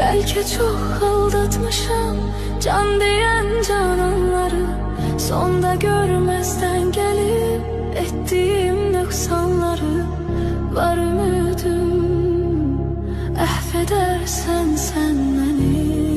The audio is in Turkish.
Belki çok aldatmışım can diyen cananları. Sonda görmezden gelip ettiğim nöksanları. Var ümidim affedersen sen beni.